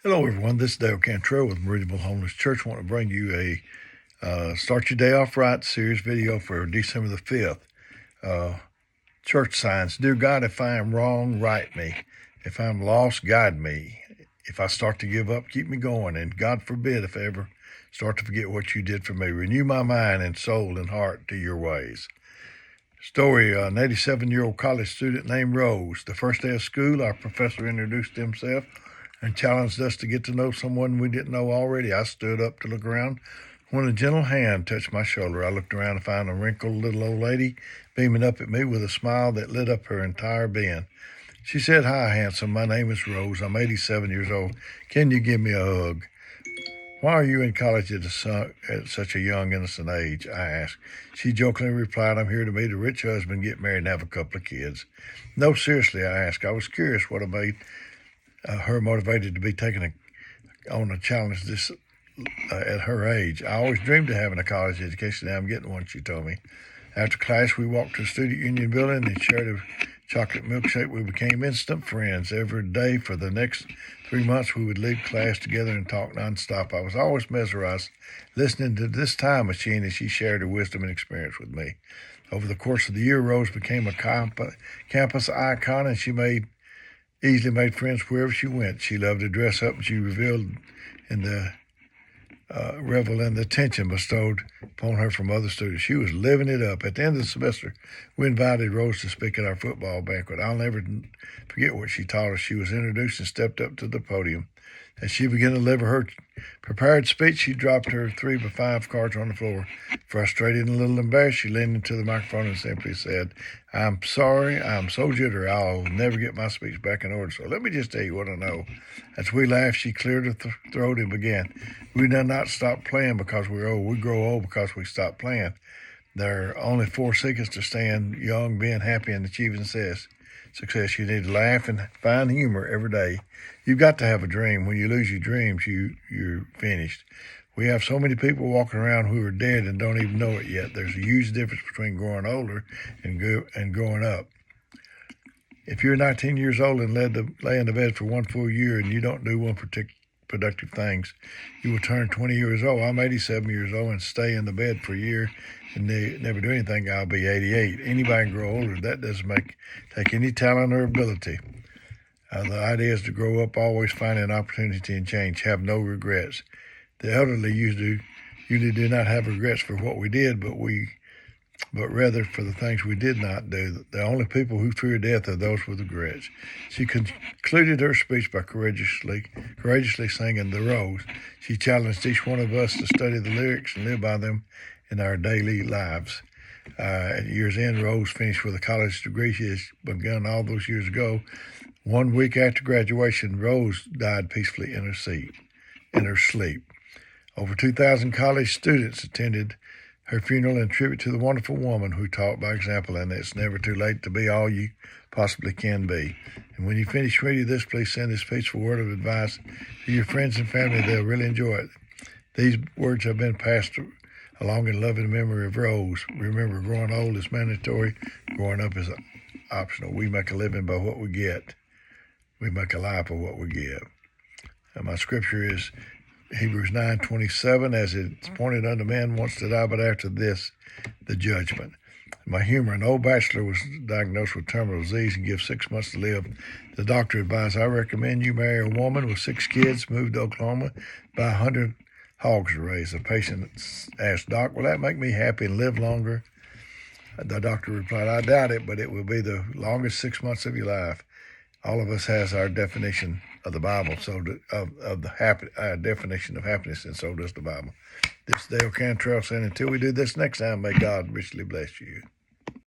Hello, everyone. This is Dale Cantrell with Meridianville Homeless Church. I want to bring you a Start Your Day Off Right series video for December the 5th. Church signs. Dear God, if I am wrong, right me. If I'm lost, guide me. If I start to give up, keep me going. And God forbid if I ever start to forget what you did for me. Renew my mind and soul and heart to your ways. Story, an 87-year-old college student named Rose. The first day of school, our professor introduced himself and challenged us to get to know someone we didn't know already. I stood up to look around when a gentle hand touched my shoulder. I looked around to find a wrinkled little old lady beaming up at me with a smile that lit up her entire being. She said, "Hi, handsome. My name is Rose. I'm 87 years old. Can you give me a hug?" "Why are you in college at such a young, innocent age?" I asked. She jokingly replied, "I'm here to meet a rich husband, get married, and have a couple of kids." "No, seriously," I asked. I was curious what made her motivated to be taking on a challenge this at her age. "I always dreamed of having a college education. Now I'm getting one," she told me. After class, we walked to the Student Union building and shared a chocolate milkshake. We became instant friends. Every day for the next 3 months, we would leave class together and talk nonstop. I was always mesmerized listening to this time machine as she shared her wisdom and experience with me. Over the course of the year, Rose became a campus icon, and she easily made friends wherever she went. She loved to dress up, and she reveled in the attention bestowed upon her from other students. She was living it up. At the end of the semester, we invited Rose to speak at our football banquet. I'll never forget what she taught us. She was introduced and stepped up to the podium. As she began to deliver her prepared speech, she dropped her 3x5 cards on the floor. Frustrated and a little embarrassed, she leaned into the microphone and simply said, "I'm sorry, I'm so jittery, I'll never get my speech back in order. So let me just tell you what I know." As we laughed, she cleared her throat and began, "We do not stop playing because we're old. We grow old because we stop playing. There are only 4 seconds to staying young, being happy, and achieving success. You need to laugh and find humor every day. You've got to have a dream. When you lose your dreams, you're finished. We have so many people walking around who are dead and don't even know it yet. There's a huge difference between growing older and growing up. If you're 19 years old and lay in the bed for 1 full year and you don't do one productive things, you will turn 20 years old. I'm 87 years old and stay in the bed for a year and never do anything. I'll be 88. Anybody can grow older. That doesn't take any talent or ability. The idea is to grow up always finding opportunity and change. Have no regrets. The elderly usually do not have regrets for what we did, but rather for the things we did not do. The only people who fear death are those with regrets." She concluded her speech by courageously singing "The Rose." She challenged each one of us to study the lyrics and live by them in our daily lives. At year's end, Rose finished with a college degree she has begun all those years ago. 1 week after graduation, Rose died peacefully in her sleep. Over 2,000 college students attended her funeral in tribute to the wonderful woman who taught by example, and it's never too late to be all you possibly can be. And when you finish reading this, please send this peaceful word of advice to your friends and family. They'll really enjoy it. These words have been passed along in loving memory of Rose. Remember, growing old is mandatory. Growing up is optional. We make a living by what we get. We make a life of what we give. And my scripture is Hebrews 9:27, "As it's appointed unto man once to die, but after this, the judgment." My humor, an old bachelor was diagnosed with terminal disease and given 6 months to live. The doctor advised, "I recommend you marry a woman with 6 kids, move to Oklahoma, buy 100 hogs to raise." The patient asked, "Doc, will that make me happy and live longer?" The doctor replied, "I doubt it, but it will be the longest 6 months of your life." All of us has our definition of the Bible, our definition of happiness, and so does the Bible. This is Dale Cantrell saying, until we do this next time, may God richly bless you.